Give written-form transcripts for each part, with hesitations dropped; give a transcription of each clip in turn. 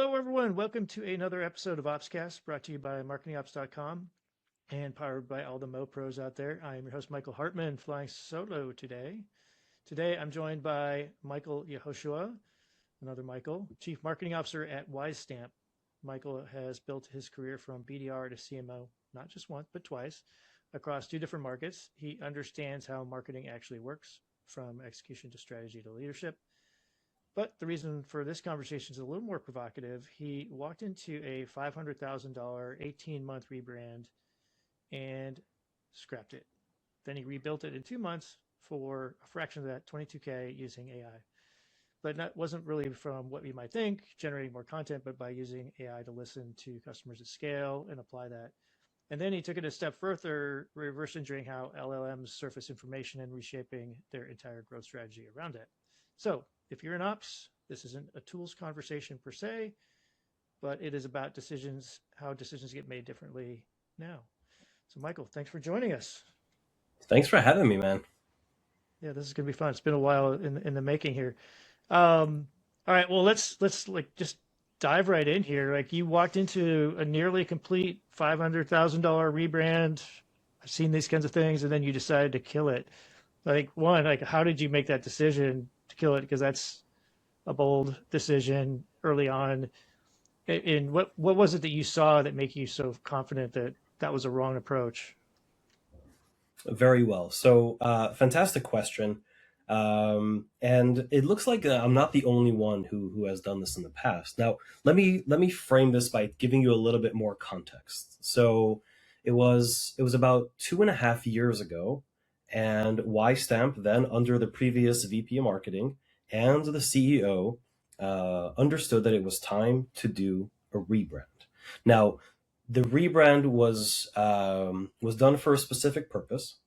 Hello, everyone. Welcome to another episode of OpsCast, brought to you by marketingops.com and powered by all the Mo pros out there. I am your host, Michael Hartmann, flying solo today. Today, I'm joined by Michael Yehoshua, another Michael, Chief Marketing Officer at WiseStamp. Michael has built his career from BDR to CMO, not just once, but twice, across two different markets. He understands how marketing actually works, from execution to strategy to leadership. But the reason for this conversation is a little more provocative. He walked into a $500,000 18-month rebrand and scrapped it. Then he rebuilt it in 2 months for a fraction of that, $22K, using AI. But that wasn't really from what you might think, generating more content, but by using AI to listen to customers at scale and apply that. And then he took it a step further, reverse engineering how LLMs surface information and reshaping their entire growth strategy around it. So if you're in ops, this isn't a tools conversation per se, but it is about decisions, how decisions get made differently now. So Michael, thanks for joining us. Thanks for having me, man. Yeah, this is going to be fun. It's been a while in the making here. All right, well, let's like just dive right in here. Like, you walked into a nearly complete $500,000 rebrand. I've seen these kinds of things, and then you decided to kill it. Like, one, like, how did you make that decision to kill it? Because that's a bold decision early on. And what was it that you saw that made you so confident that that was a wrong approach? Very well. So, fantastic question. And it looks like I'm not the only one who has done this in the past. Now, let me frame this by giving you a little bit more context. So, it was about 2.5 years ago, and YStamp, then under the previous VP of marketing and the CEO, understood that it was time to do a rebrand. Now, the rebrand was done for a specific purpose,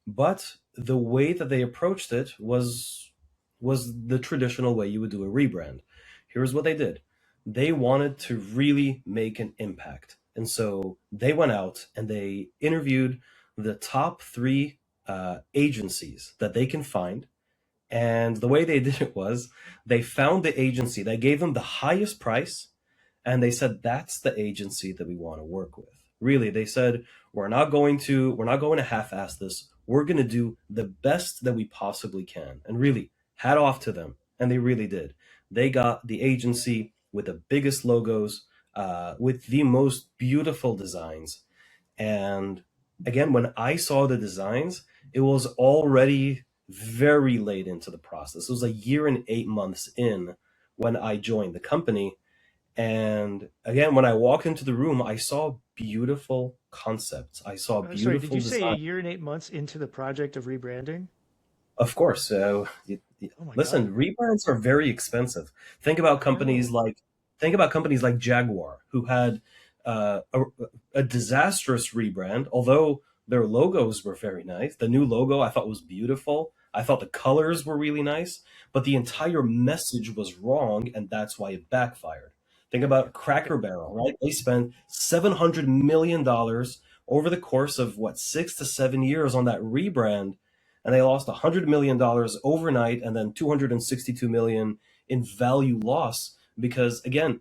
but the way that they approached it was the traditional way you would do a rebrand. Here's what they did. They wanted to really make an impact. And so they went out and they interviewed the top 3 agencies that they can find. And the way they did it was they found the agency that gave them the highest price, and they said, that's the agency that we want to work with. Really, they said, we're not going to half-ass this. We're going to do the best that we possibly can. And really, hat off to them. And they really did. They got the agency with the biggest logos, with the most beautiful designs. And again, when I saw the designs, it was already very late into the process. It was 1 year and 8 months in when I joined the company. And again, when I walked into the room, I saw beautiful concepts. I saw beautiful Sorry, did you say a design. year and 8 months into the project of rebranding? Of course. Oh my Listen, God. rebrands are very expensive. Think about I know. companies like Jaguar, who had a disastrous rebrand, although their logos were very nice. The new logo I thought was beautiful. I thought the colors were really nice, but the entire message was wrong, and that's why it backfired. Think about Okay. Cracker Barrel, right? They spent $700 million over the course of 6 to 7 years on that rebrand, and they lost $100 million overnight, and then 262 million in value loss, because again,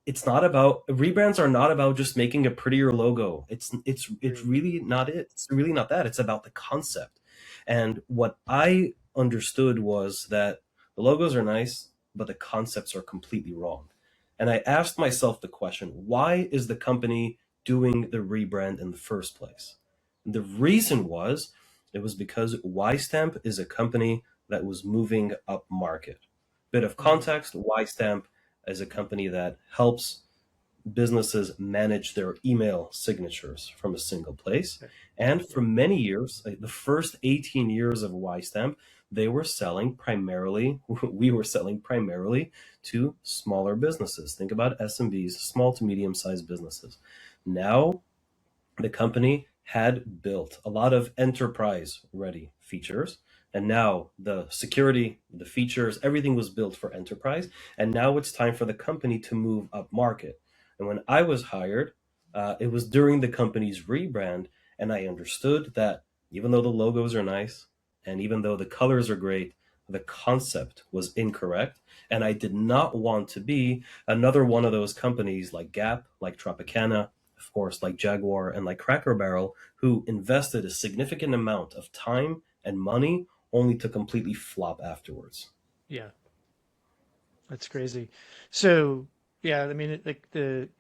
it's not about rebrands are not about just making a prettier logo. It's Agreed. really not it. It's really not that. It's about the concept. And what I understood was that the logos are nice, but the concepts are completely wrong. And I asked myself the question, why is the company doing the rebrand in the first place? And the reason was, it was because YStamp is a company that was moving up market. Bit of Mm, context, YStamp is a company that helps businesses manage their email signatures from a single place. okay. And for Yeah. many years, like the first 18 years of YStamp, they were selling primarily, we were selling primarily to smaller businesses. Think about SMBs, small to medium sized businesses. Now, the company had built a lot of enterprise ready features, and now the security, the features, everything was built for enterprise, and now it's time for the company to move up market. And when I was hired, it was during the company's rebrand, and I understood that even though the logos are nice and even though the colors are great, the concept was incorrect, and I did not want to be another one of those companies like Gap, like Tropicana, of course, like Jaguar, and like Cracker Barrel, who invested a significant amount of time and money only to completely flop afterwards. Yeah, that's crazy. So yeah, I mean, like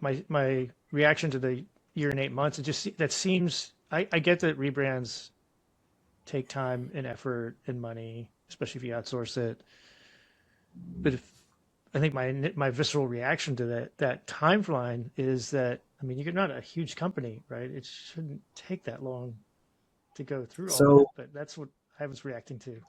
my reaction to the year and 8 months, it just that seems. I get that rebrands take time and effort and money, especially if you outsource it. But if I think my visceral reaction to that timeline is that, I mean, you're not a huge company, right? It shouldn't take that long to go through all that. So But that's what I was reacting to.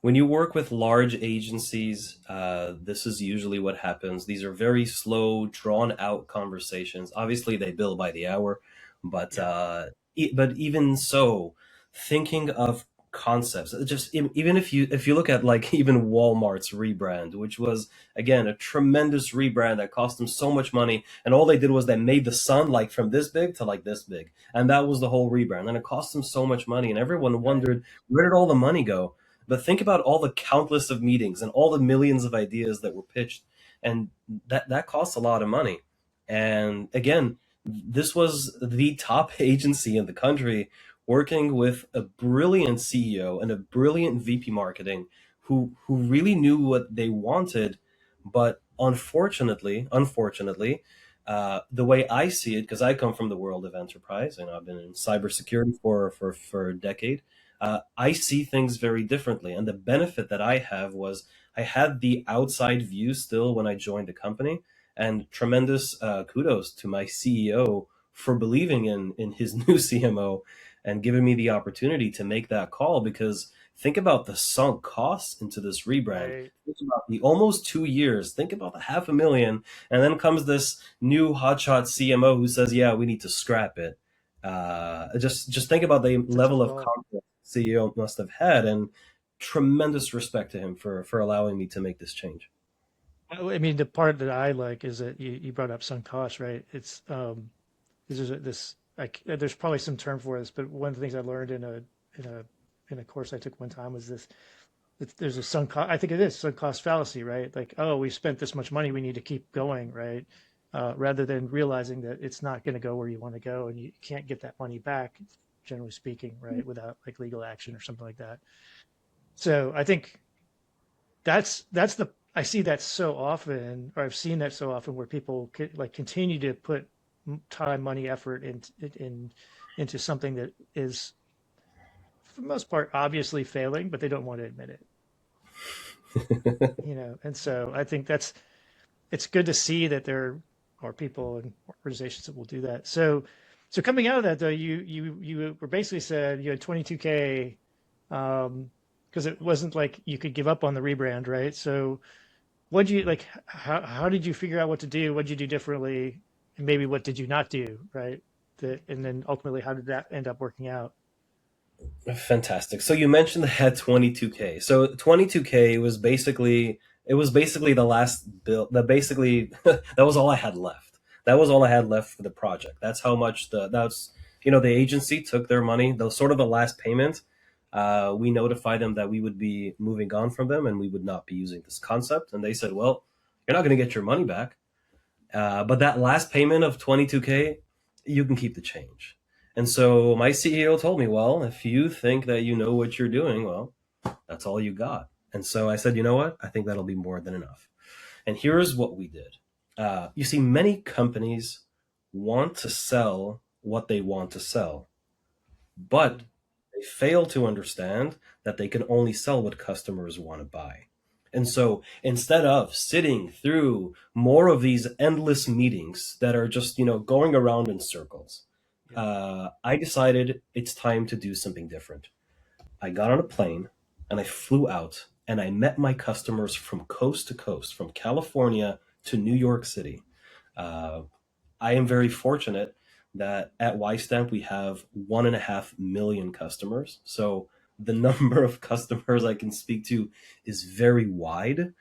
when you work with large agencies, this is usually what happens. These are very slow, drawn out conversations. Obviously, they bill by the hour, but Yeah, but even so, thinking of concepts, just even if you look at like even Walmart's rebrand, which was again a tremendous rebrand that cost them so much money, and all they did was they made the sun like from this big to like this big, and that was the whole rebrand, and it cost them so much money, and everyone right. wondered where did all the money go. But think about all the countless of meetings and all the millions of ideas that were pitched, and that costs a lot of money. And again, this was the top agency in the country working with a brilliant CEO and a brilliant VP marketing who really knew what they wanted, but unfortunately, the way I see it, because I come from the world of enterprise and I've been in cybersecurity for a decade, I see things very differently. And the benefit that I have was I had the outside view still when I joined the company, and tremendous kudos to my CEO for believing in his new CMO and giving me the opportunity to make that call. Because think about the sunk costs into this rebrand. Right. Think about the almost 2 years. Think about the 500,000, and then comes this new hotshot CMO who says, "Yeah, we need to scrap it." Just think about the It's a tough level of call. confidence CEO must have had, and tremendous respect to him for allowing me to make this change. I mean, the part that I like is that you brought up sunk cost, right? It's this like there's probably some term for this, but one of the things I learned in a in a course I took one time was this. There's a sunk cost. I think it is sunk cost fallacy, right? Like, oh, we spent this much money, we need to keep going, right? Rather than realizing that it's not going to go where you want to go, and you can't get that money back, generally speaking, right, without like legal action or something like that. So I think that's the I see that so often, or I've seen that so often, where people like continue to put time, money, effort into something that is, for the most part, obviously failing, but they don't want to admit it. And so I think it's good to see that there are people and organizations that will do that. So coming out of that though, you were basically said you had 22K, because it wasn't like you could give up on the rebrand, right? So what did you like? How did you figure out what to do? What did you do differently? And maybe what did you not do, right? And then ultimately, how did that end up working out? Fantastic. So you mentioned they had 22K. So 22K was basically the last bill. That basically that was all I had left. That was all I had left for the project. That's how much that's the agency took their money. The sort of the last payment. We notified them that we would be moving on from them and we would not be using this concept. And they said, "Well, you're not going to get your money back, but that last payment of 22K, you can keep the change." And so my CEO told me, "Well, if you think that you know what you're doing, well, that's all you got." And so I said, "You know what? I think that'll be more than enough." And here's what we did. You see, many companies want to sell what they want to sell, but Mm, they fail to understand that they can only sell what customers want to buy. And so instead of sitting through more of these endless meetings that are just, going around in circles, yeah. I decided it's time to do something different. I got on a plane and I flew out and I met my customers from coast to coast, from California to New York City. Uh, I am very fortunate that at WiseStamp we have 1.5 million customers. So the number of customers I can speak to is very wide.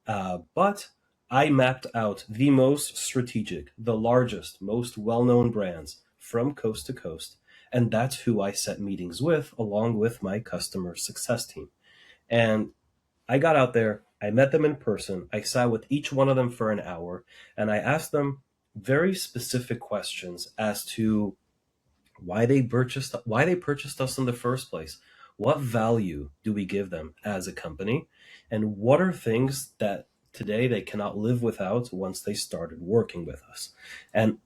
But I mapped out the most strategic, the largest, most well known brands from coast to coast. And that's who I set meetings with, along with my customer success team. And I got out there, I met them in person, I sat with each one of them for an hour, and I asked them very specific questions as to why they purchased us in the first place. What value do we give them as a company? And what are things that today they cannot live without once they started working with us? And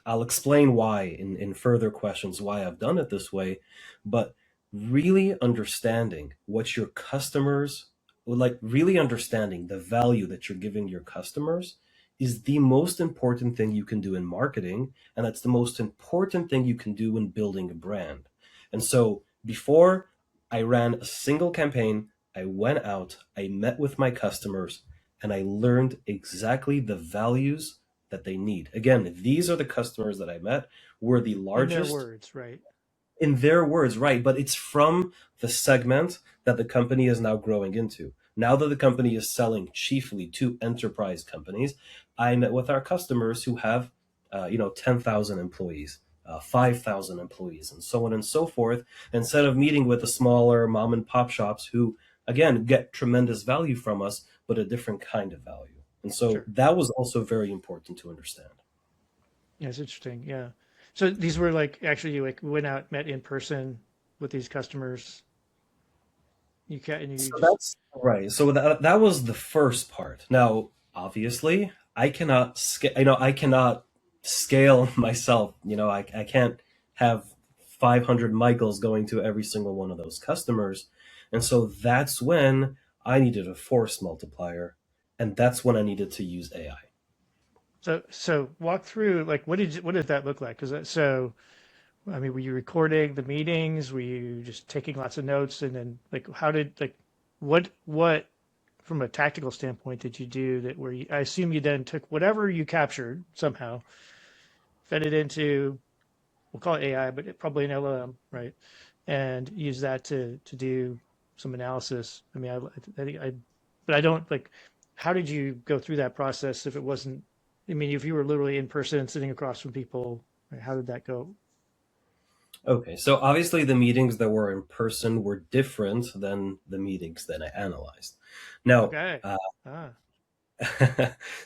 I'll explain why in further questions why I've done it this way, but really understanding what your customers like, really understanding the value that you're giving your customers is the most important thing you can do in marketing, and that's the most important thing you can do in building a brand. And so before I ran a single campaign, I went out, I met with my customers, and I learned exactly the values that they need. Again, these are the customers that I met were the In their largest words, right? in their words, right? But it's from the segment that the company is now growing into. Now that the company is selling chiefly to enterprise companies, I met with our customers who have, 10,000 employees, 5,000 employees, and so on and so forth. Instead of meeting with the smaller mom and pop shops who, again, get tremendous value from us, but a different kind of value. And so Sure. that was also very important to understand. Yeah, it's interesting. Yeah. So these were like actually you like went out, met in person with these customers. You can and you So just that's right. So that was the first part. Now, obviously, I cannot scale myself. I can't have 500 Michaels going to every single one of those customers. And so that's when I needed a force multiplier, and that's when I needed to use AI. so walk through like what did that look like? Because so I mean, were you recording the meetings? Were you just taking lots of notes? And then like how did like what from a tactical standpoint did you do that where you, I assume you then took whatever you captured somehow, fed it into we'll call it AI, but probably an LLM, right? And use that to do some analysis. I mean, I think but I don't like. How did you go through that process if it wasn't? I mean, if you were literally in person sitting across from people, right, how did that go? Okay, so obviously the meetings that were in person were different than the meetings that I analyzed. Now, Okay. Ah,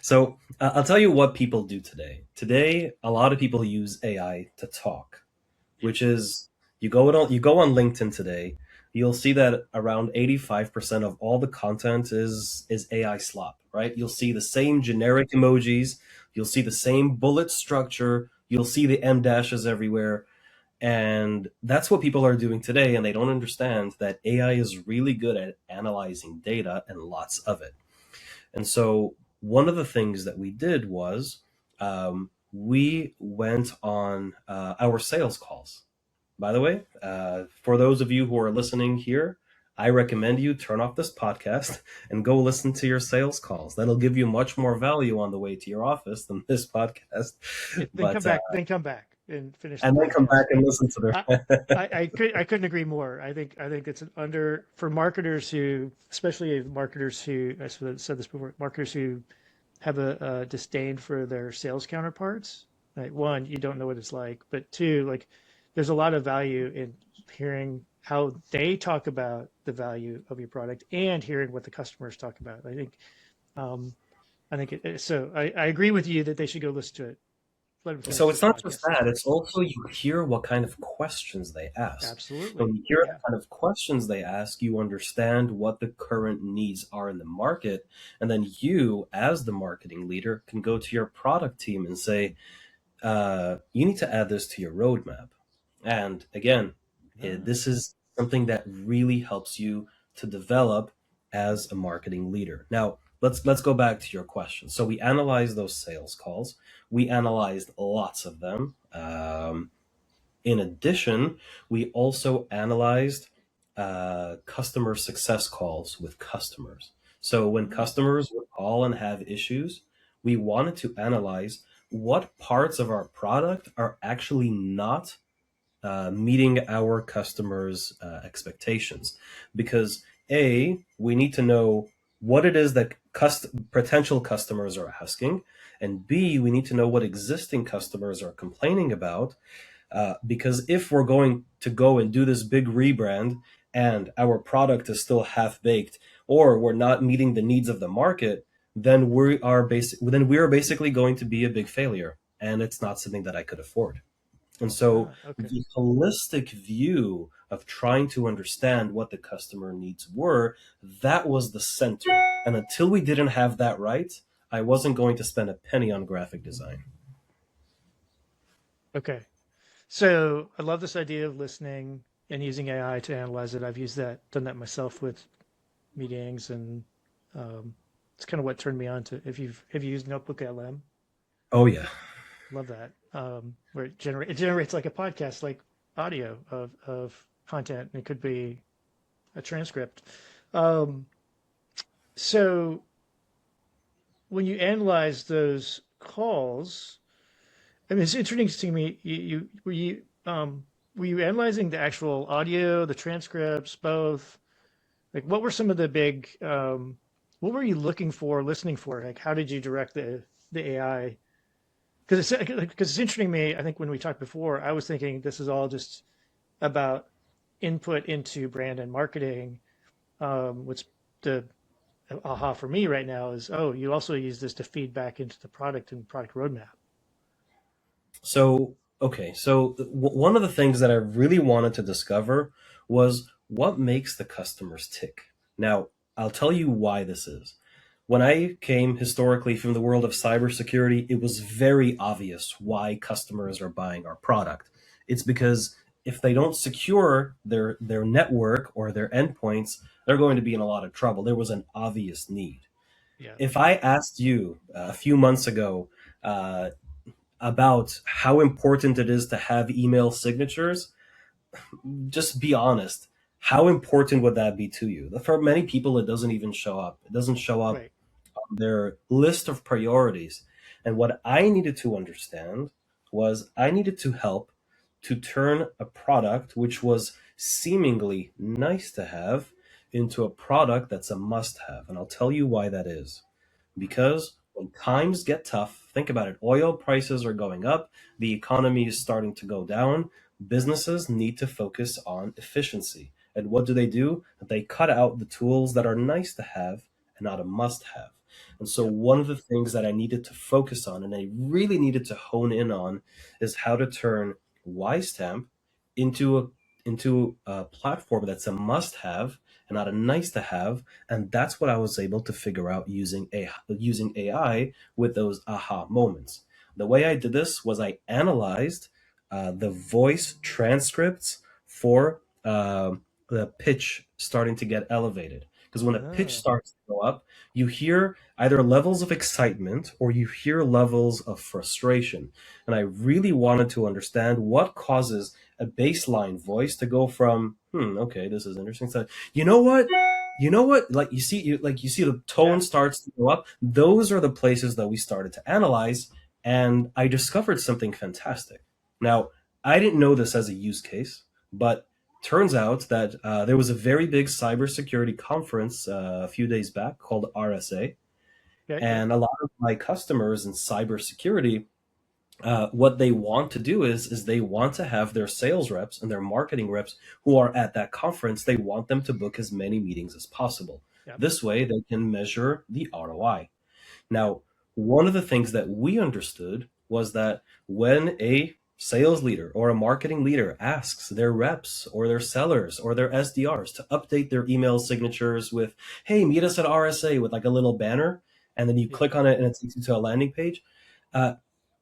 so I'll tell you what people do today. Today, a lot of people use AI to talk, which yes. is you go on LinkedIn today, you'll see that around 85% of all the content is AI slop, right? You'll see the same generic emojis, you'll see the same bullet structure, you'll see the M dashes everywhere, and that's what people are doing today, and they don't understand that AI is really good at analyzing data and lots of it. And so one of the things that we did was we went on our sales calls. By the way, for those of you who are listening here, I recommend you turn off this podcast and go listen to your sales calls. That'll give you much more value on the way to your office than this podcast. Then But then come back and finish the and then come podcast. back and listen to I, the. I couldn't agree more. I think it's an under for marketers who, especially marketers who I said this before, marketers who have a disdain for their sales counterparts. Right? One, you don't know what it's like, but two, like there's a lot of value in hearing how they talk about the value of your product and hearing what the customers talk about. Um, I think so. I agree with you that they should go listen to it. Let them finish So this it's not just podcast. that, it's also you hear what kind of questions they ask. When Absolutely. you hear Yeah. the kind of questions they ask, you understand what the current needs are in the market. And then you, as the marketing leader, can go to your product team and say, you need to add this to your roadmap. And again, Ah, this is something that really helps you to develop as a marketing leader. Now, let's go back to your question. So we analyzed those sales calls. We analyzed lots of them. In addition, we also analyzed customer success calls with customers. So when mm, customers would call and have issues, we wanted to analyze what parts of our product are actually not meeting our customers' expectations. Because A, we need to know what it is that potential customers are asking, and B, we need to know what existing customers are complaining about, because if we're going to go and do this big rebrand and our product is still half baked, or we're not meeting the needs of the market, then we are basically going to be a big failure, and it's not something that I could afford. And so Okay. the holistic view of trying to understand what the customer needs were, that was the center. And until we didn't have that right, I wasn't going to spend a penny on graphic design. Okay. So I love this idea of listening and using AI to analyze it. I've used that, done that myself with meetings, and um, it's kind of what turned me on to. If you've have you used Notebook LM? Oh yeah. Love that. Where it generates like a podcast, like audio of content, and it could be a transcript. Um, so when you analyze those calls, I mean, it's interesting to me. Were you analyzing the actual audio, the transcripts, both? Like, what were some of the big? What were you looking for, listening for? Like, how did you direct the AI? Because it's interesting to me. I think when we talked before, I was thinking this is all just about input into brand and marketing. What's the aha for me right now is, oh, you also use this to feed back into the product and product roadmap. So, okay. So, one of the things that I really wanted to discover was what makes the customers tick. Now, I'll tell you why this is. When I came historically from the world of cybersecurity, it was very obvious why customers are buying our product. It's because if they don't secure their network or their endpoints, they're going to be in a lot of trouble. There was an obvious need. Yeah. If I asked you a few months ago about how important it is to have email signatures, just be honest. How important would that be to you? For many people, it doesn't even show up. It doesn't show up Right. their list of priorities. And what I needed to understand was I needed to help to turn a product which was seemingly nice to have into a product that's a must have. And I'll tell you why that is. Because when times get tough, think about it. Oil prices are going up, the economy is starting to go down. Businesses need to focus on efficiency. And what do? They cut out the tools that are nice to have and not a must have. And so, Yep. one of the things that I needed to focus on and I really needed to hone in on is how to turn WiseStamp into a platform that's a must have and not a nice to have. And that's what I was able to figure out using AI with those aha moments. The way I did this was I analyzed the voice transcripts for the pitch starting to get elevated. Because when a pitch Oh, starts to go up, you hear either levels of excitement or you hear levels of frustration. And I really wanted to understand what causes a baseline voice to go from, okay, this is interesting. So, you know what? Like you see the tone yeah. starts to go up. Those are the places that we started to analyze, and I discovered something fantastic. Now, I didn't know this as a use case, but turns out that there was a very big cybersecurity conference a few days back called RSA, Okay. Yeah. and a lot of my customers in cybersecurity, what they want to do is they want to have their sales reps and their marketing reps who are at that conference. They want them to book as many meetings as possible. Yep. This way, they can measure the ROI. Now, one of the things that we understood was that when a sales leader or a marketing leader asks their reps or their sellers or their SDRs to update their email signatures with, hey, meet us at RSA with like a little banner, and then you Yeah. click on it and it takes you to a landing page. Uh,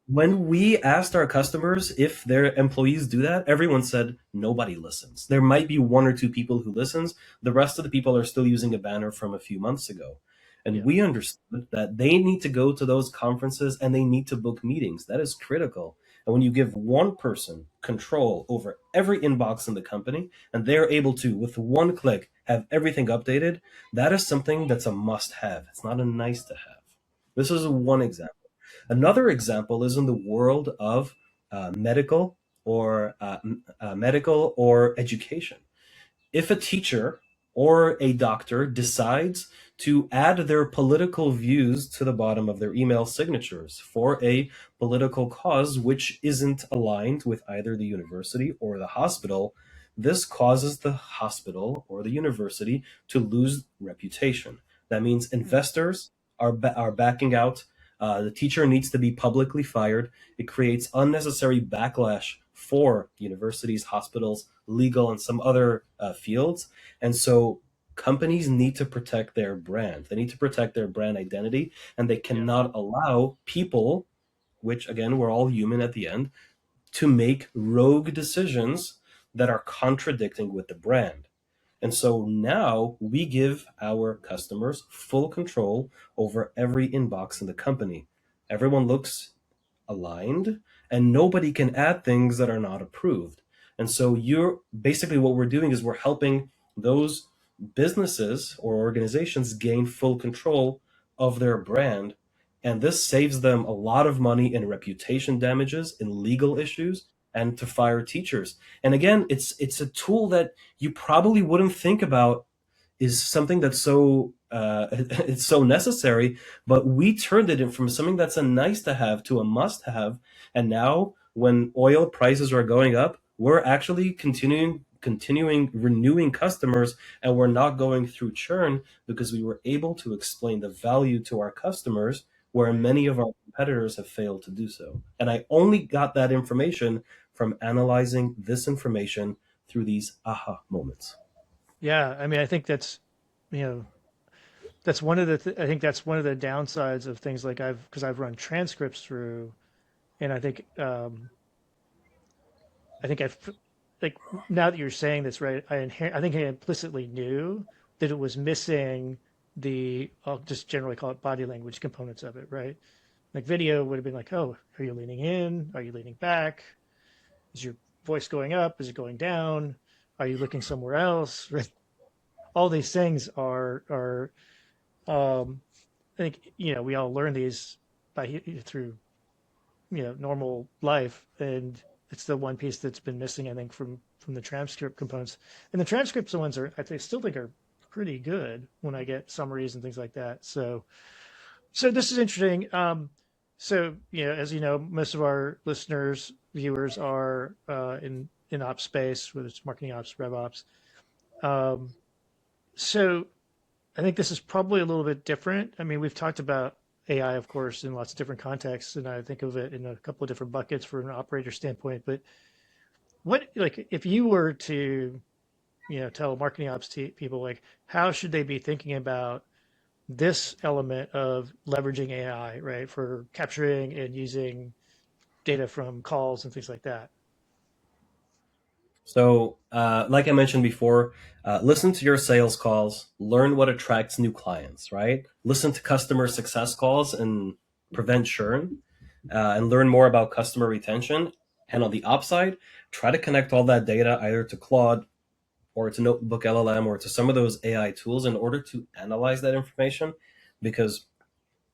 when we asked our customers if their employees do that, everyone said nobody listens. There might be one or two people who listens. The rest of the people are still using a banner from a few months ago. And Yeah. we understood that they need to go to those conferences and they need to book meetings. That is critical. And when you give one person control over every inbox in the company and they're able to, with one click, have everything updated, that is something that's a must have. It's not a nice to have. This is one example. Another example is in the world of medical or education. If a teacher or a doctor decides to add their political views to the bottom of their email signatures for a political cause which isn't aligned with either the university or the hospital, this causes the hospital or the university to lose reputation. That means investors are backing out. The teacher needs to be publicly fired. It creates unnecessary backlash for universities, hospitals, legal, and some other fields. And so companies need to protect their brand. They need to protect their brand identity, and they Yeah. cannot allow people, which again, we're all human at the end, to make rogue decisions that are contradicting with the brand. And so now we give our customers full control over every inbox in the company. Everyone looks aligned, and nobody can add things that are not approved. And so you're basically, what we're doing is we're helping those businesses or organizations gain full control of their brand. And this saves them a lot of money in reputation damages, in legal issues, and to fire teachers. And again, it's a tool that you probably wouldn't think about is something that's so it's so necessary, but we turned it in from something that's a nice to have to a must have. And now when oil prices are going up, we're actually continuing renewing customers, and we're not going through churn because we were able to explain the value to our customers where Right. many of our competitors have failed to do so. And I only got that information from analyzing this information through these aha moments. Yeah. I mean, I think that's, you know, that's one of the, I think that's one of the downsides of things like because I've run transcripts through, and I think I've, like, now that you're saying this, right, I think I implicitly knew that it was missing I'll just generally call it body language components of it, right? Like video would have been like, oh, are you leaning in? Are you leaning back? Is your voice going up? Is it going down? Are you looking somewhere else? Right? All these things are I think, we all learn these through, normal life, and it's the one piece that's been missing, I think, from the transcript components. And the transcripts, the ones I still think are pretty good when I get summaries and things like that. So this is interesting. So as you know, most of our listeners, viewers are in ops space, whether it's marketing ops, rev ops. Um, so I think this is probably a little bit different. I mean, we've talked about AI, of course, in lots of different contexts, and I think of it in a couple of different buckets for an operator standpoint. But like, if you were to, tell marketing ops people, like, how should they be thinking about this element of leveraging AI, right, for capturing and using data from calls and things like that? So, like I mentioned before, listen to your sales calls, learn what attracts new clients, right? Listen to customer success calls and prevent churn, and learn more about customer retention. And on the ops side, try to connect all that data either to Claude or to Notebook LLM or to some of those AI tools in order to analyze that information, because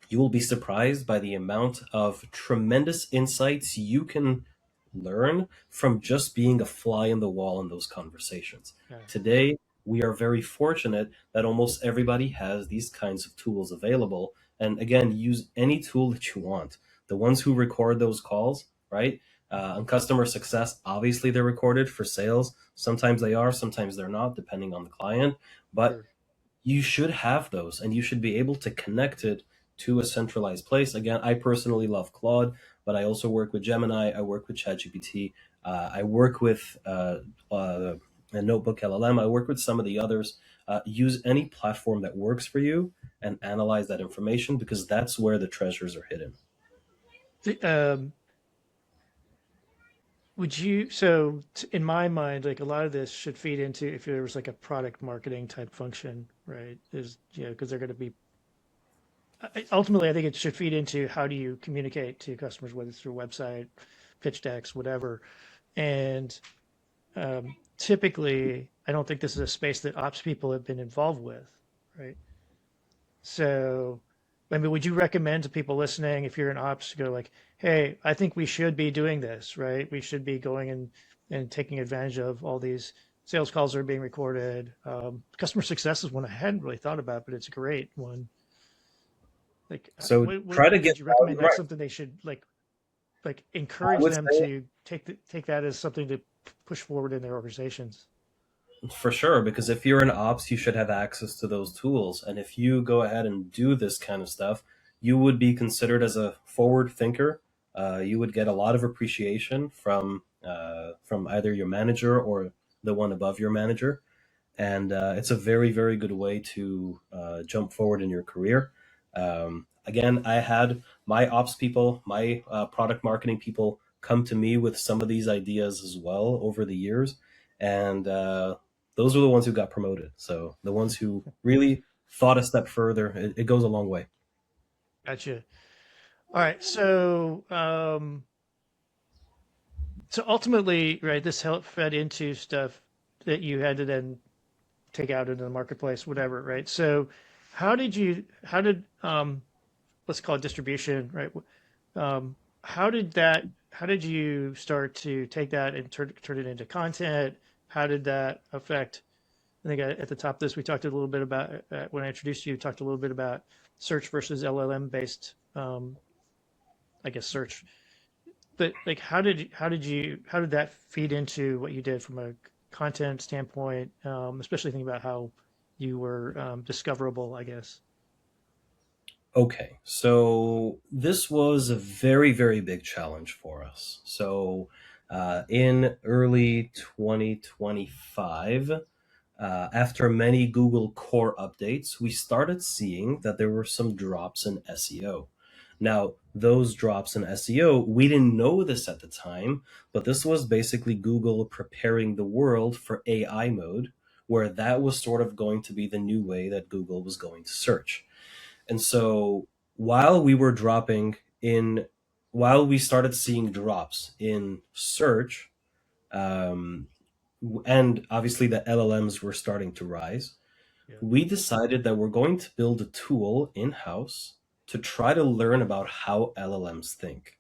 you will be surprised by the amount of tremendous insights you can learn from just being a fly in the wall in those conversations. Yeah, Today, we are very fortunate that almost everybody has these kinds of tools available. And again, use any tool that you want. The ones who record those calls, right? On customer success, obviously they're recorded. For sales, sometimes they are, sometimes they're not, depending on the client. But sure. you should have those, and you should be able to connect it to a centralized place. Again, I personally love Claude, but I also work with Gemini. I work with ChatGPT. I work with a Notebook LLM. I work with some of the others. Use any platform that works for you and analyze that information, because that's where the treasures are hidden. Um, Would you, so in my mind, like, a lot of this should feed into if there was like a product marketing type function, right? Is, because they're going to be, ultimately, I think it should feed into how do you communicate to customers, whether it's through website, pitch decks, whatever. And typically, I don't think this is a space that ops people have been involved with, right? So, I mean, would you recommend to people listening, if you're an ops, to go like, hey, I think we should be doing this, right? We should be going and taking advantage of all these sales calls that are being recorded. Customer success is one I hadn't really thought about, but it's a great one. Like, So try to get would you recommend that's right. something they should like I encourage would them say to take that as something to push forward in their organizations? For sure, because if you're in ops, you should have access to those tools. And if you go ahead and do this kind of stuff, you would be considered as a forward thinker. You would get a lot of appreciation from either your manager or the one above your manager. And it's a very, very good way to jump forward in your career. Again, I had my ops people, my product marketing people come to me with some of these ideas as well over the years. And those are the ones who got promoted. So the ones who really thought a step further, it goes a long way. Gotcha. All right. So, so ultimately, right, this helped fed into stuff that you had to then take out into the marketplace, whatever, right? So, how did, let's call it distribution, right? How did you start to take that and turn it into content? How did that affect? I think at the top of this, we talked a little bit about when I introduced you, talked a little bit about search versus LLM based, I guess, search. But like, how did that feed into what you did from a content standpoint, especially thinking about how you were discoverable, I guess. Okay, so this was a very, very big challenge for us. So in early 2025, after many Google core updates, we started seeing that there were some drops in SEO. Now, those drops in SEO, we didn't know this at the time, but this was basically Google preparing the world for AI mode, where that was sort of going to be the new way that Google was going to search. And so while we were dropping in, while we started seeing drops in search, um, and obviously the LLMs were starting to rise, Yeah. we decided that we're going to build a tool in house to try to learn about how LLMs think.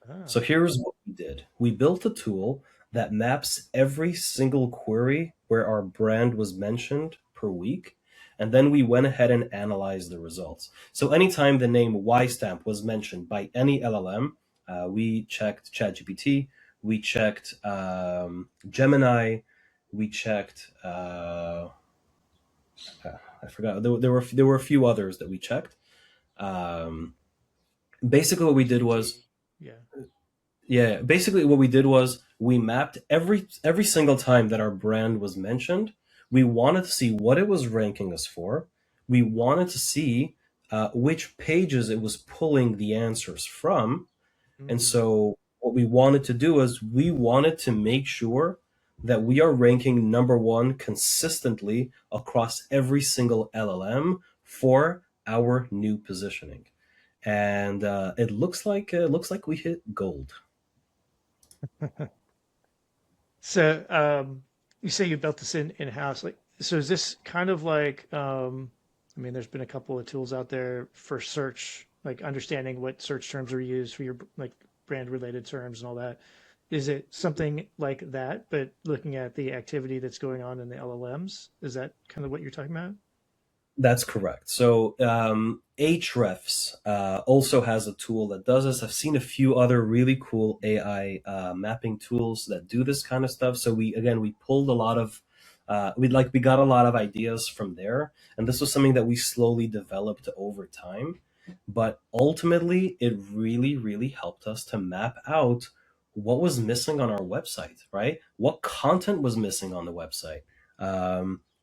Ah, So here's what we did. We built a tool that maps every single query where our brand was mentioned per week. And then we went ahead and analyzed the results. So anytime the name WiseStamp was mentioned by any LLM, we checked ChatGPT, we checked Gemini, we checked I forgot there were a few others that we checked. Um, basically, what we did GPT. was Yeah. Yeah, basically what we did was we mapped every single time that our brand was mentioned. We wanted to see what it was ranking us for. We wanted to see which pages it was pulling the answers from. And Mm. so what we wanted to do is we wanted to make sure that we are ranking number one consistently across every single LLM for our new positioning. And it looks like we hit gold. So, you say you built this in house. Like, so is this kind of like, I mean, there's been a couple of tools out there for search, like understanding what search terms are used for your like brand related terms and all that. Is it something like that, but looking at the activity that's going on in the LLMs? Is that kind of what you're talking about? That's correct. So Ahrefs also has a tool that does this. I've seen a few other really cool AI mapping tools that do this kind of stuff. So we pulled a lot of we got a lot of ideas from there, and this was something that we slowly developed over time. But ultimately, it really, really helped us to map out what was missing on our website, right? What content was missing on the website?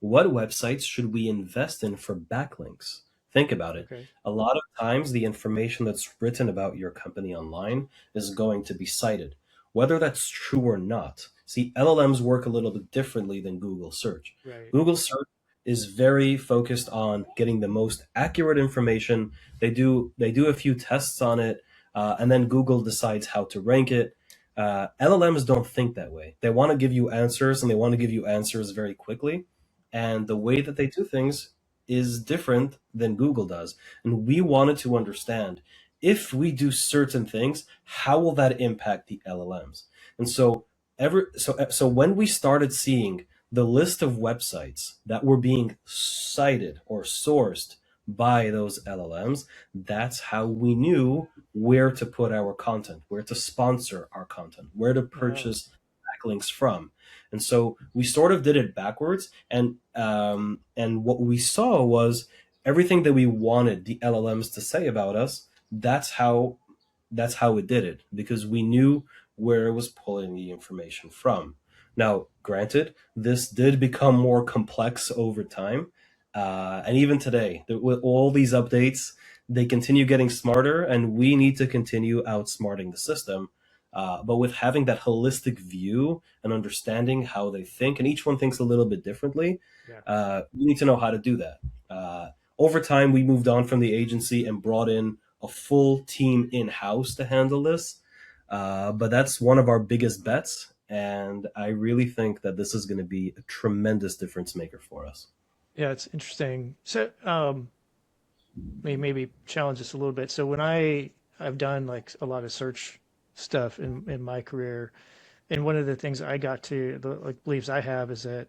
What websites should we invest in for backlinks? Think about it. Okay. A lot of times, the information that's written about your company online is going to be cited, whether that's true or not. See, LLMs work a little bit differently than Google search. Right. Google search is very focused on getting the most accurate information. They do a few tests on it, and then Google decides how to rank it. LLMs don't think that way. They want to give you answers, and they want to give you answers very quickly. And the way that they do things is different than Google does. And we wanted to understand, if we do certain things, how will that impact the LLMs? And so when we started seeing the list of websites that were being cited or sourced by those LLMs, that's how we knew where to put our content, where to sponsor our content, where to Oh, purchase backlinks from. And so we sort of did it backwards. And what we saw was everything that we wanted the LLMs to say about us. That's how it did it, because we knew where it was pulling the information from. Now, granted, this did become more complex over time. And even today, with all these updates, they continue getting smarter, and we need to continue outsmarting the system. But with having that holistic view and understanding how they think, and each one thinks a little bit differently, we need to know how to do that. Over time, we moved on from the agency and brought in a full team in-house to handle this. But that's one of our biggest bets, and I really think that this is going to be a tremendous difference maker for us. Yeah, it's interesting. So, maybe challenge this a little bit. So when I've done like a lot of search stuff in my career, and one of the things I got to the like beliefs I have is that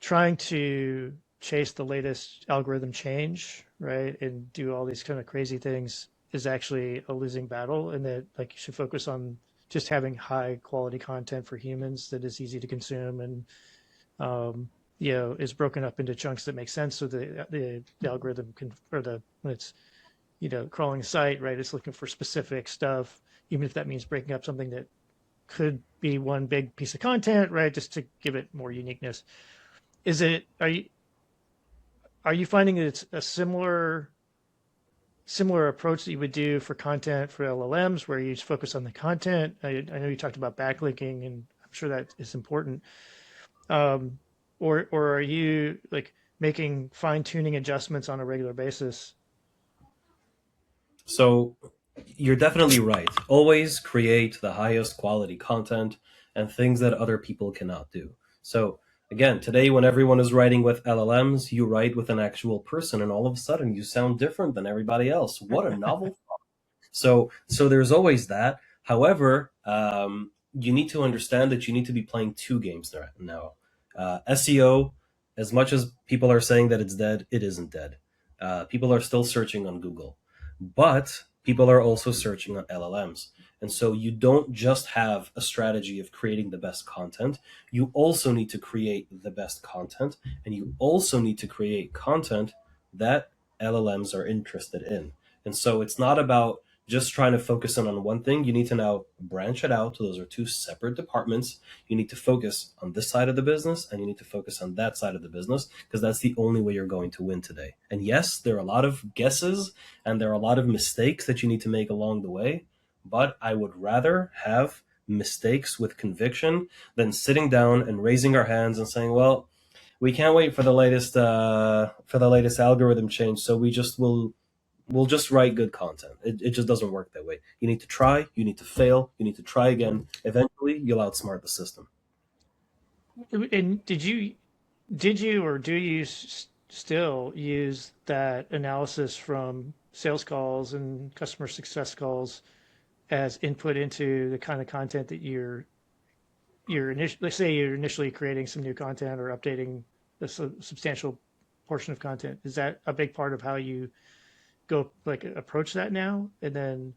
trying to chase the latest algorithm change, right, and do all these kind of crazy things is actually a losing battle, and that like you should focus on just having high quality content for humans that is easy to consume and is broken up into chunks that make sense so the algorithm can, or the when it's crawling a site, right, it's looking for specific stuff, even if that means breaking up something that could be one big piece of content, right, just to give it more uniqueness. Is it are you finding that it's a similar approach that you would do for content for LLMs, where you just focus on the content? I know you talked about backlinking, and I'm sure that is important. Or are you like making fine tuning adjustments on a regular basis? So you're definitely right. Always create the highest quality content and things that other people cannot do. So again, today when everyone is writing with LLMs, you write with an actual person, and all of a sudden you sound different than everybody else. What a novel thought. So there's always that. However, you need to understand that you need to be playing two games now. SEO, as much as people are saying that it's dead, it isn't dead. People are still searching on Google, but people are also searching on LLMs. And so you don't just have a strategy of creating the best content, you also need to create the best content, and you also need to create content that LLMs are interested in. And so it's not about just trying to focus in on one thing. You need to now branch it out. Those are two separate departments. You need to focus on this side of the business, and you need to focus on that side of the business, because that's the only way you're going to win today. And yes, there are a lot of guesses and there are a lot of mistakes that you need to make along the way, but I would rather have mistakes with conviction than sitting down and raising our hands and saying, well, we can't wait for the latest algorithm change, so we'll just write good content. It just doesn't work that way. You need to try, you need to fail, you need to try again. Eventually, you'll outsmart the system. And did you or do you still use that analysis from sales calls and customer success calls as input into the kind of content that let's say you're initially creating some new content or updating a substantial portion of content? Is that a big part of how you go like approach that now? And then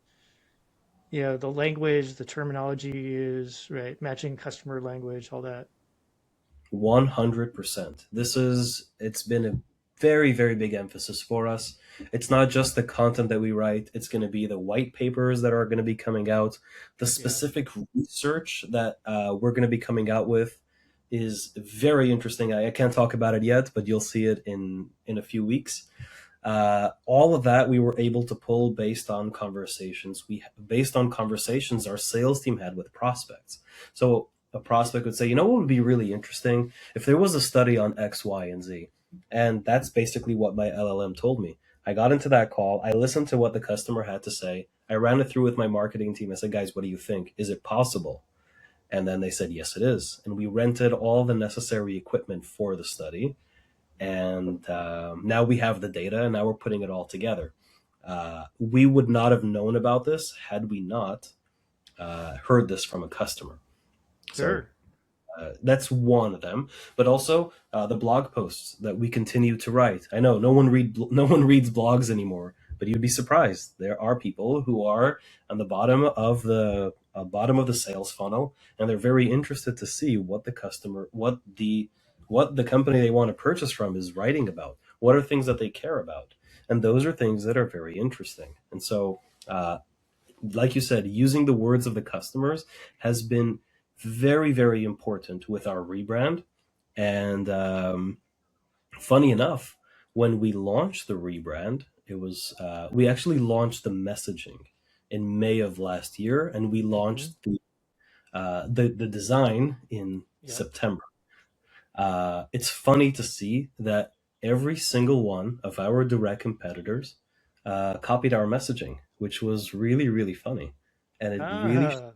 the language, the terminology you use, right, matching customer language, all that. 100%. It's been a very, very big emphasis for us. It's not just the content that we write, it's going to be the white papers that are going to be coming out. The specific research that we're going to be coming out with is very interesting. I can't talk about it yet, but you'll see it in a few weeks. All of that we were able to pull based on conversations our sales team had with prospects. So a prospect would say, what would be really interesting if there was a study on X, Y, and Z. And that's basically what my LLM told me. I got into that call. I listened to what the customer had to say. I ran it through with my marketing team. I said, guys, what do you think? Is it possible? And then they said, yes, it is. And we rented all the necessary equipment for the study. And now we have the data, and now we're putting it all together. We would not have known about this had we not heard this from a customer. Sure. So that's one of them, but also the blog posts that we continue to write. I know no one reads blogs anymore, but you'd be surprised. There are people who are on the bottom of the sales funnel, and they're very interested to see what the customer, what the company they want to purchase from is writing about. What are things that they care about? And those are things that are very interesting. And so, like you said, using the words of the customers has been very, very important with our rebrand. And funny enough, when we launched the rebrand, it was we actually launched the messaging in May of last year, and we Hmm. launched the design in Yep. September. It's funny to see that every single one of our direct competitors copied our messaging, which was really, really funny, and Ah,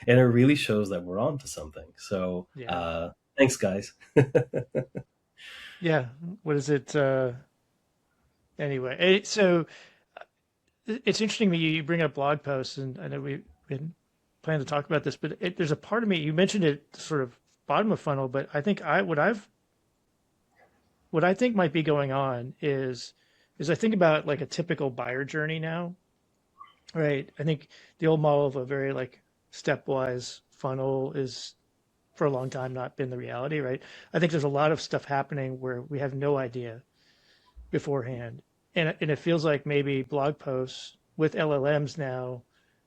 it really shows that we're on to something. So yeah. thanks, guys. Yeah. What is it? Anyway, so it's interesting that you bring up blog posts, and I know we didn't plan to talk about this, but there's a part of me, you mentioned it sort of bottom of funnel, but I think what I think might be going on is I think about like a typical buyer journey now, right? I think the old model of a very like stepwise funnel is for a long time not been the reality, right? I think there's a lot of stuff happening where we have no idea beforehand. And it feels like maybe blog posts with LLMs now,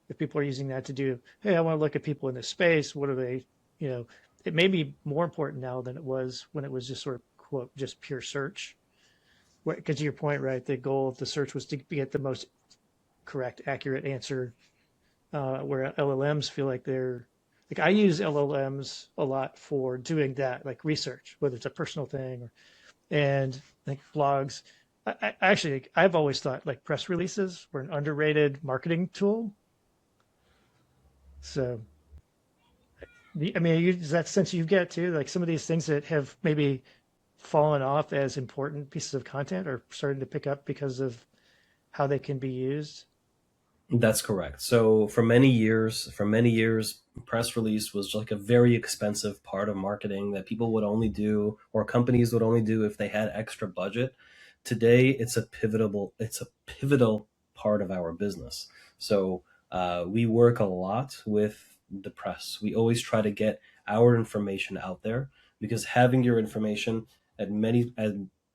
if people are using that to do, hey, I want to look at people in this space, what are they, you know, it may be more important now than it was when it was just sort of quote, just pure search. Because to your point, right, the goal of the search was to get the most correct, accurate answer, where LLMs feel like like I use LLMs a lot for doing that, like research, whether it's a personal thing or and like blogs. Actually, I've always thought like press releases were an underrated marketing tool. So, I mean, is that sense you get too? Like some of these things that have maybe fallen off as important pieces of content are starting to pick up because of how they can be used. That's correct. So for many years, press release was like a very expensive part of marketing that people would only do, or companies would only do if they had extra budget. Today, it's a pivotal part of our business. So we work a lot with the press. We always try to get our information out there because having your information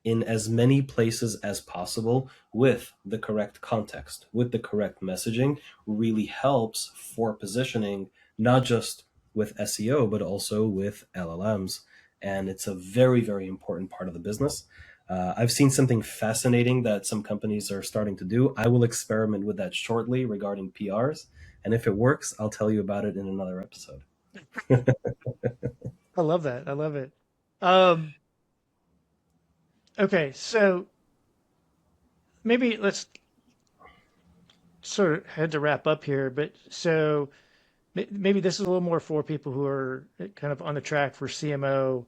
in as many places as possible with the correct context, with the correct messaging, really helps for positioning, not just with SEO, but also with LLMs. And it's a very, very important part of the business. I've seen something fascinating that some companies are starting to do. I will experiment with that shortly regarding PRs. And if it works, I'll tell you about it in another episode. I love that. I love it. Um, okay, so maybe let's sort of had to wrap up here, but so maybe this is a little more for people who are kind of on the track for CMO.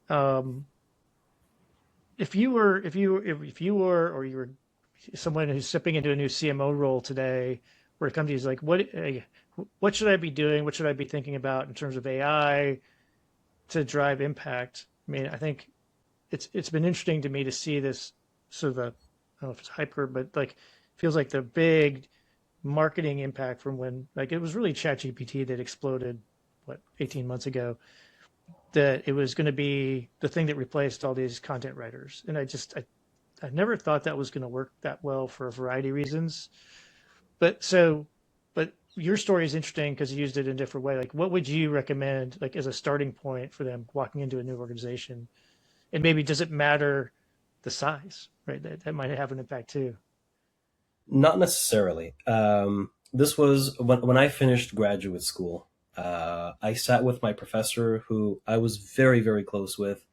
Um, if you were or you were someone who's stepping into a new CMO role today, where a company is like, what should I be doing? What should I be thinking about in terms of AI to drive impact? I mean, I think it's been interesting to me to see this sort of a, I don't know if it's hyper, but like feels like the big marketing impact from when like it was really ChatGPT that exploded what 18 months ago, that it was going to be the thing that replaced all these content writers. And I never thought that was going to work that well for a variety of reasons. But so, but your story is interesting because you used it in a different way. Like, what would you recommend, like, as a starting point for them walking into a new organization? And maybe does it matter the size, right? That might have an impact too. Not necessarily. This was when I finished graduate school. I sat with my professor, who I was very, very close with,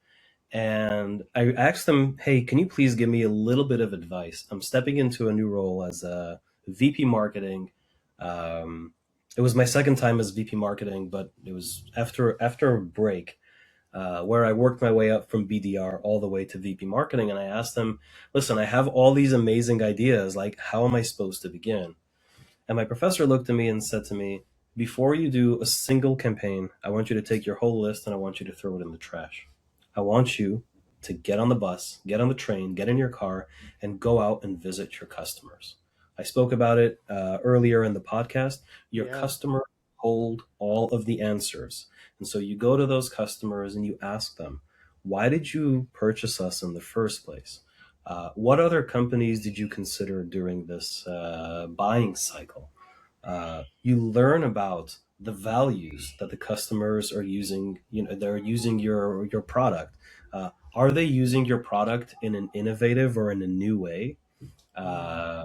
and I asked him, "Hey, can you please give me a little bit of advice? I'm stepping into a new role as a VP marketing. Um, it was my second time as VP marketing, but it was after a break where I worked my way up from BDR all the way to VP marketing. And I asked them, listen, I have all these amazing ideas. Like, how am I supposed to begin? And my professor looked at me and said to me, before you do a single campaign, I want you to take your whole list and I want you to throw it in the trash. I want you to get on the bus, get on the train, get in your car, and go out and visit your customers. I spoke about it earlier in the podcast. Your Yeah. customers hold all of the answers. And so you go to those customers and you ask them, why did you purchase us in the first place? What other companies did you consider during this buying cycle? You learn about the values that the customers are using. They're using your product. Are they using your product in an innovative or in a new way? Mm. Uh,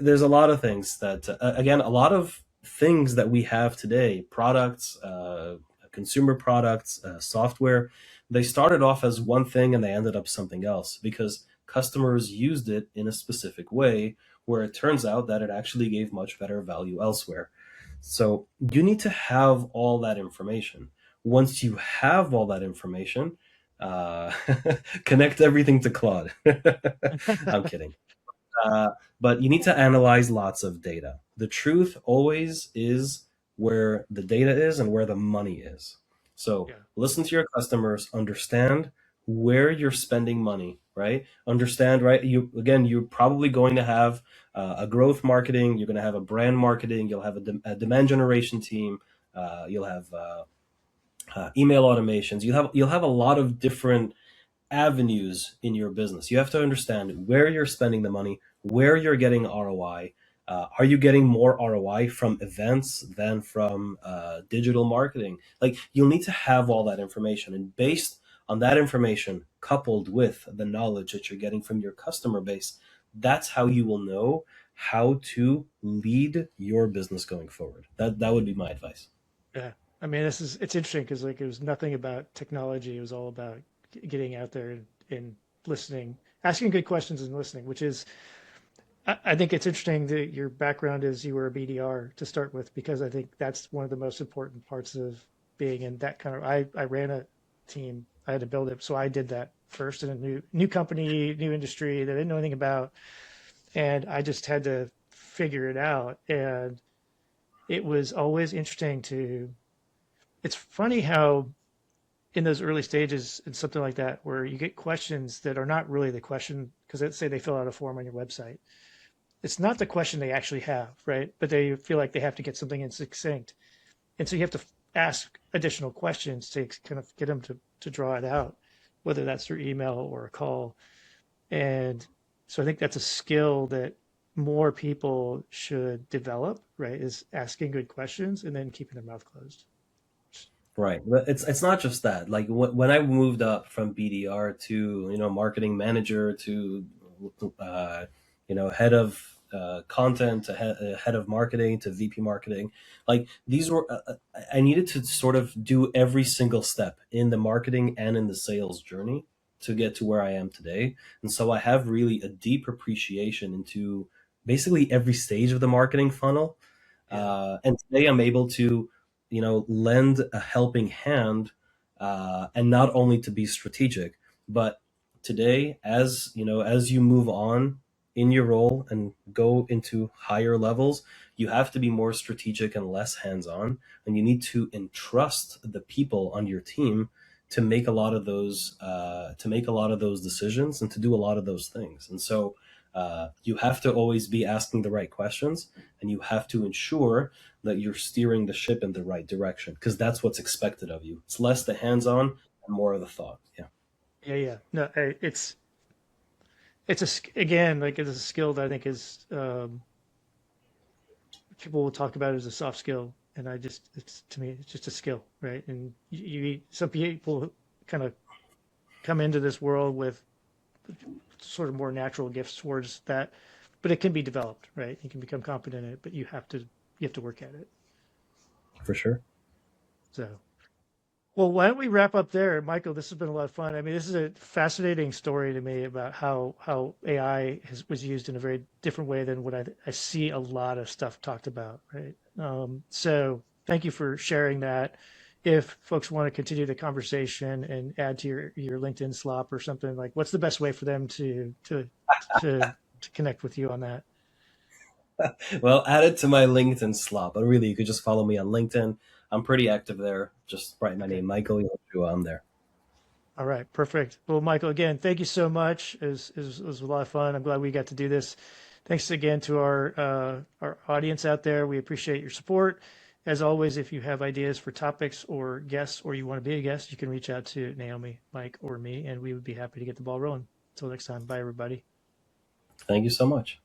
there's a lot of things that, again, a lot of things that we have today, products, consumer products, software, they started off as one thing and they ended up something else because customers used it in a specific way where it turns out that it actually gave much better value elsewhere. So you need to have all that information. Once you have all that information, uh, connect everything to Claude. I'm kidding. Uh, but you need to analyze lots of data. The truth always is where the data is and where the money is. So Yeah. listen to your customers, understand where you're spending money, right? Understand, right? You're probably going to have a growth marketing, you're going to have a brand marketing, you'll have a demand generation team, you'll have email automations, you'll have a lot of different avenues in your business. You have to understand where you're spending the money, where you're getting ROI. Are you getting more ROI from events than from digital marketing? Like, you'll need to have all that information. And based on that information, coupled with the knowledge that you're getting from your customer base, that's how you will know how to lead your business going forward. That would be my advice. Yeah. I mean, it's interesting because like it was nothing about technology. It was all about getting out there and listening, asking good questions and listening, which is, I think it's interesting that your background is you were a BDR to start with, because I think that's one of the most important parts of being in that kind of, I ran a team. I had to build it. So I did that first in a new company, new industry that I didn't know anything about. And I just had to figure it out. And it was always interesting to, it's funny how in those early stages and something like that, where you get questions that are not really the question, because let's say they fill out a form on your website. It's not the question they actually have, right? But they feel like they have to get something in succinct. And so you have to ask additional questions to kind of get them to draw it out, whether that's through email or a call. And so I think that's a skill that more people should develop, right? Is asking good questions and then keeping their mouth closed. Right. But it's not just that. Like when I moved up from BDR to marketing manager to uh, head of content to head of marketing to VP marketing, like these were I needed to sort of do every single step in the marketing and in the sales journey to get to where I am today. And so I have really a deep appreciation into basically every stage of the marketing funnel. Yeah. And today I'm able to lend a helping hand, and not only to be strategic, but today, as you move on in your role and go into higher levels, you have to be more strategic and less hands-on, and you need to entrust the people on your team to make a lot of those decisions and to do a lot of those things. And so you have to always be asking the right questions, and you have to ensure that you're steering the ship in the right direction, because that's what's expected of you. It's less the hands-on and more of the thought. Yeah, Yeah. Yeah. No, it's again, like it's a skill that I think is, people will talk about it as a soft skill. And it's to me, it's just a skill, right? And some people kind of come into this world with sort of more natural gifts towards that, but it can be developed, right? You can become competent in it, but you have to work at it. for sure. So, well, why don't we wrap up there, Michael? This has been a lot of fun. I mean, this is a fascinating story to me about how AI was used in a very different way than what I see a lot of stuff talked about, right? So, thank you for sharing that. If folks want to continue the conversation and add to your LinkedIn slop or something, like, what's the best way for them to connect with you on that? Well, add it to my LinkedIn slot, but really, you could just follow me on LinkedIn. I'm pretty active there. Just write my Okay. name, Michael Yehoshua. I'm there. All right, perfect. Well, Michael, again, thank you so much. It was a lot of fun. I'm glad we got to do this. Thanks again to our audience out there. We appreciate your support. As always, if you have ideas for topics or guests, or you want to be a guest, you can reach out to Naomi, Mike, or me, and we would be happy to get the ball rolling. Until next time, bye, everybody. Thank you so much.